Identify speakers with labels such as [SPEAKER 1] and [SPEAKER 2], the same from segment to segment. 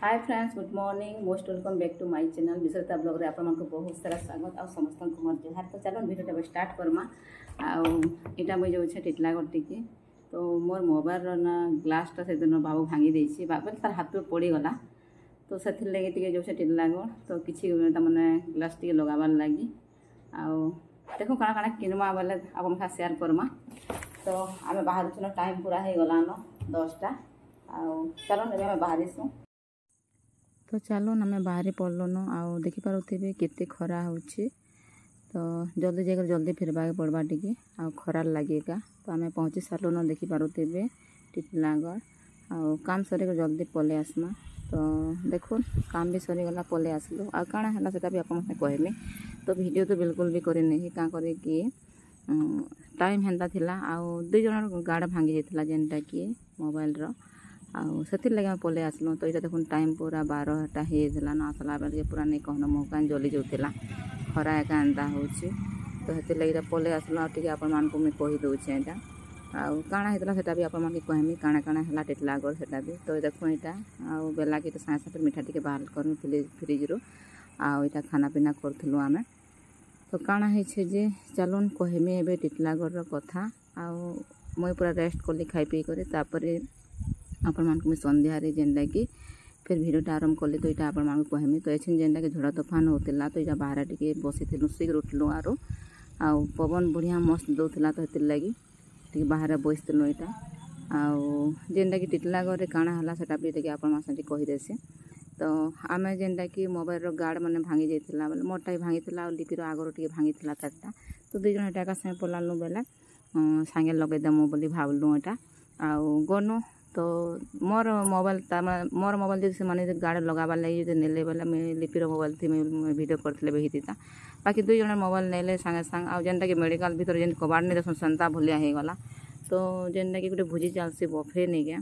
[SPEAKER 1] Hi friends, good morning, most welcome back to my channel विशेषता blog रे आपन को बहुत सारा स्वागत आ समस्त को मोर जोहार। तो चलो वीडियो स्टार्ट करमा। आटा मुझे जो टिटला गोटी के तो मोर मोबाइल ना ग्लासटा से दिन बाबू भांगी देछि बाबू तार हाथ पे पड़ी गला। तो से लगे टे जो टिटला गो तो किसी मैंने ग्लास टे लगाबार लगी देखो काଣା काଣା किनमा बोले आप सेयार करमा। तो आम बाहर टाइम पूरा हो गलान 10टा। चलो आम बाहरीसु। तो चलो आम बाहरी पड़लन आउ देखिपे केते खरा होची। तो जल्दी जाकर जल्दी फिरवा पड़वा टी खरार लगेगा। तो आम पहुँची सारून देखिपे टिटलागढ़ आउ काम सर जल्दी पलि आसमा। तो देखो काम भी सरीगला पलि आसलु आ काଣା है सेटा भी आप कहमी। तो वीडियो तो बिल्कुल भी करनी क्या कर टाइम हेन्ता थिला आउ 2 जन गाड़ भांगी जाता जेनटा कि मोबाइल से लगे पलि आसलु। तो ये देखो टाइम पूरा 12टा होता न आसला बेल पूरा नहीं कहन मुँह जली जाऊला खरा एका एंता हो। तो से लगे पलि आसलु आपको मुझे कहीदे यहाँ आउ काଣା होता है भी आपको कहमी काଣା काଣା है टिटलागढ़ से भी। तो देखो यहाँ आउ बेला कि साँगे साथ मीठा टी बाहर कर फ्रिज रू आईटा खाना पीना करूँ आम। तो काଣା है जे चलून कहमी ए टिटलागढ़ कथा आउ मुई पूरा रेस्ट कली खाई पी कर आपण मुझे संध्यार जेनटा कि फिर भिडियोटा आरंभ कली। तो यहाँ आपण कहमी। तो ये जेनटा कि झड़ तोफान होता तो यहाँ बाहर टे बसी शीघ्र उठलु आउ पवन बढ़िया मस्त दौला। तो ये लगी टे बाहर बसलु यहाँ आउ जेनटा कि टिटलागढ़ काଣା है सेटा भी टे आपण कहीदेसी। तो आम जेनटा कि मोबाइल गार्ड मैंने भांगी जाता बोले मोरटा भी भांगी था लिपिर आगर टे भांगी तारटा। तो 2 जन एका सागे पलानु बेले सागे लगेदेमु बोली भावलु यहाँ आउ गनु। तो मोर मोबाइल जब से मैंने गाड़ी लगाबार लगी जो नेले बेले मुझे लिपिर मोबाइल थी मुझे वीडियो करते भी था। बाकी 2 जन मोबाइल नेले सागे सागे आउ जेनटा कि मेडिकल भीतर जेन कबाड़ नहीं देखो सेंता भलिया हो गला। तो जेनटा कि गोटे भोजी चलसी बफे नहीं गया।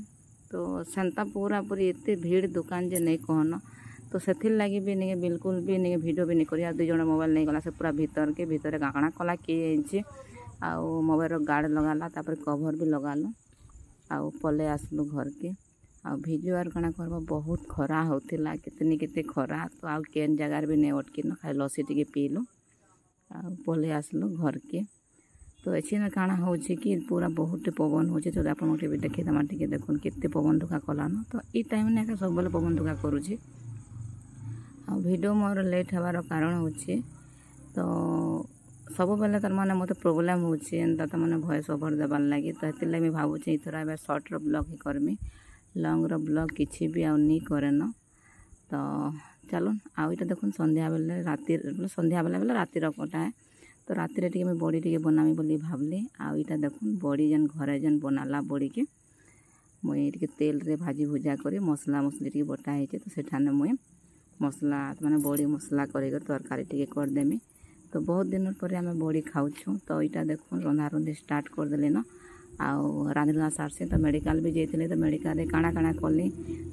[SPEAKER 1] तो सेंता पूरा पूरी एत भीड़ दुकान जे नहीं कहन। तो से लगी भी नहीं बिल्कुल भी नहीं वीडियो भी नहीं कर 2 जन मोबाइल नहीं गला से पूरा भीतर काଣା कला किए आउ मोबाइल गार्ड लगाला तापर कभर भी लगालु आउ पले आसलु घर के आउ भिडियो आर काଣା करबा बहुत खरा होतिला केते खरा। तो आउ केन जगार भी नहीं अटकी न खाली लसी टी पीलु आउ पले आसलु घर के। तो एछिन काଣା हो कि पूरा बहुत पवन हो। तो आप भी देखीदमा टे देखुन केते पवन धुका कलान। तो ये टाइम ने सब बेले पवन धुका करुँचे आ वीडियो मोर लेट हबार कारण हो। तो सब बेले तार माने मत प्रोब्लेम होची एंता तो मैंने वॉइस ओवर देवार लगी। तो ये लगे भावुँ इथर ए सर्ट ब्लॉग ही करमी लंग ब्लॉग किसी भी आउ नहीं करे न। तो चलो आउ ये देखुन संध्या बेले राति संध्या बेले रातिर कटा है। तो राति टे बड़ी टे बनामी बोली भावली आउ ये देखुन बड़ी जेन घरे जेन बनाला बड़ी के मुई टे तेल रे भाजी भुजा कर मसला मसली टे बटा है। तो सेठाने मुई मसला माने बड़ी मसला कर तरकारी टे करदेमी। तो बहुत दिन पर आम बड़ी खाऊँ। तो यहाँ देखो रंधा रंधी स्टार्ट करदे न आउ रांधला सार से। तो मेडिकल भी जाइए। तो मेडिकल काଣା काଣା कली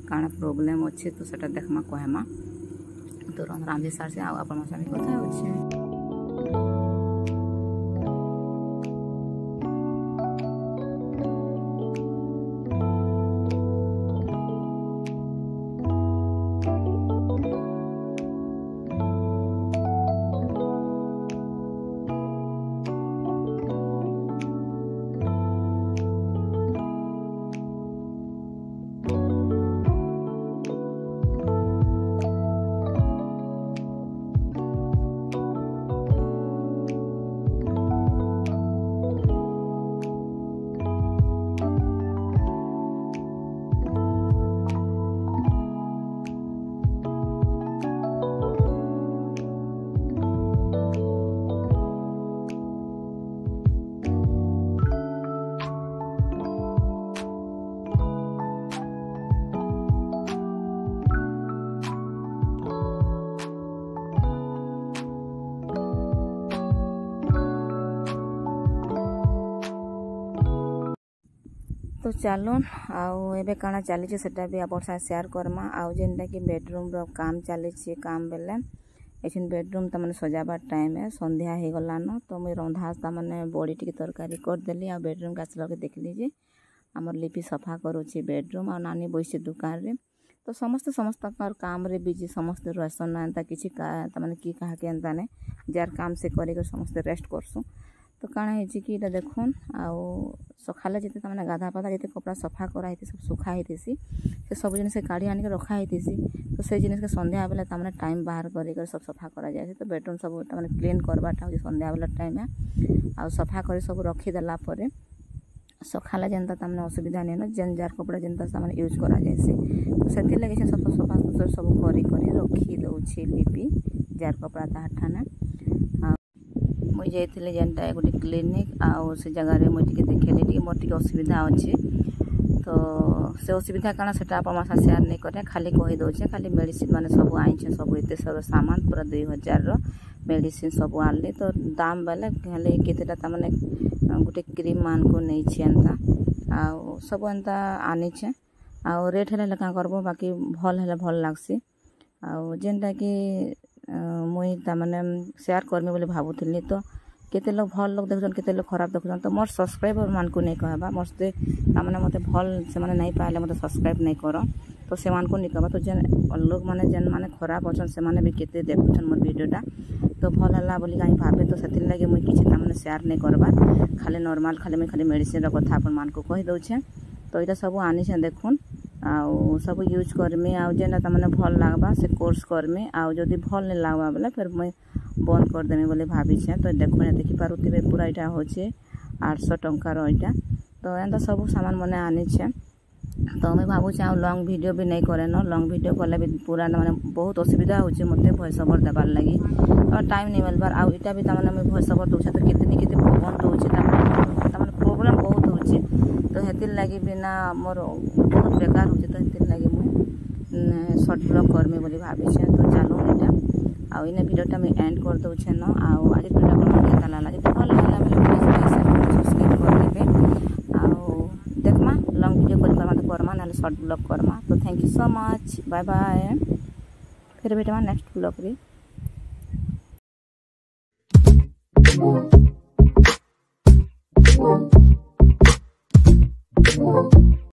[SPEAKER 1] काଣା प्रोब्लेम अच्छे तो सेटा देखमा कहमा। तो रांधि सार से आप कथा हो। तो चलून आउ एबे काଣା चली सेटा भी आप शेयर करमा। आउ जेनटा कि बेडरूम रो काम चली काम बेले एछिन बेडरूम त मैंने सजाबार टाइम है संध्या हो गलान। तो मुई रंधा ता मैंने बड़ी टी तरकारी करदेली आ बेडरूम के आसला के देखली जे आमर लिपि सफा करुच्छी बेडरूम आ नानी बसी दुकान रे। तो समस्ते समस्त काम रे बिजी समस्ते रहसन ना एंता किसी माने कि कहा के एंता ने जार काम से करे समस्ते रेस्ट करसु। तो काଣା ହେଇଛି कि इटा देखुन आउ सखाले जेते तमने गाधा पाधा जेते कपड़ा सफा करा हेती सब सुखा हेतीसी से सब जिनिस काढ़ी आनी के रखा हेतीसी। तो से जिनिस के संध्या बेला तमने टाइम बाहर कर सब सफा करा जाए। तो बेडरूम सब तमने क्लीन करबाटा हो संध्या बेला टाइम है आउ सफा कर सब रखी देला परे सखाला जेनता तमने असुविधा नहीं न जेन जार कपड़ा जेनता तमने यूज करा जायसी। तो सेति लगे से सब सफा सुतर सब करी करी रखी दउछि लिपि जार कपड़ा ताठाना। मुझे जाइए जेनटा गोटे क्लिनिक आउ से जगह रे मुझे टिके देखेली टिके मोर टिके असुविधा अच्छे। तो से असुविधा काना सेटा आप शेयर नहीं करे खाली कही दौचे खाली मेडिसिन माने सब आईचे सब एते सब सामान पूरा 2000 रो मेडिसिन सब आनली। तो दाम बेले खाली केतेटा त माने गोटे क्रीम मान को नहीं छे एंता आउ सब एंता आनी छे आउ रेट हेले का करबो बाकी भल हेले भल लागसी। आउ जेनटा कि मुई तामाने शेयर करमी बोली भावुଥିଲି। तो केते लोग भल लोग देखछन केते लोग खराब देखछन। तो मोर सब्सक्राइबर मान को नहीं कहबा मस्ते तामाने मते भल से माने नहीं पाले मते सब्सक्राइब नहीं करो तो से मान को नहीं कहबा। तो जेन लोग माने जेन माने खराब अछन से माने भी केते देखछन मोर वीडियोटा तो भल हला बोली काई भाबे। तो सेति लागे मुई किछि तामाने शेयर नहीं करबा खाली नॉर्मल खाली मेडिसिन रो कथा अपन मान को कहि दउछे। तो इटा सब आनी छे देखुन आउ सब यूज करमी आउ जेना तमने भल लागबा से कोर्स करमी आउ जदी भल नहीं लागबा बोले फिर मैं बंद कर देमी बोले भाभी छे। तो देखो ने देखि पारुथिबे पूरा इटा होचे 800 टंका रो इटा। तो एंता सब सामान मने आनी छे। तो मैं भाबु छे आउ लॉन्ग वीडियो भी नहीं करे न लॉन्ग वीडियो कले भी पूरा माने बहुत असुविधा होचे मते वॉइस ओवर देबार लागि तो टाइम नहीं मिलबार आउ इटा भी तमने मैं वॉइस ओवर दोछे तो कितनी कितनी पवन दोछे तमने प्रॉब्लम बहुत होचे। तो हेतिर लागि बिना मोर बहुत बेकार होचे। तो हेतिर लागि मैं शॉर्ट ब्लॉग करमी बोली भाभी छे। तो चलो इटा आउ इने वीडियोटा मैं एंड कर दोछे न आउ आज वीडियो आपन केता लागला जति भल लागला बोले प्लीज सब्सक्राइब कर देबे आउ देखमा लॉन्ग वीडियो करबा मते करमा नाले शॉर्ट ब्लॉग करमा। तो thank you so much bye bye फिर भेटमा नेक्स्ट ब्लॉग रे।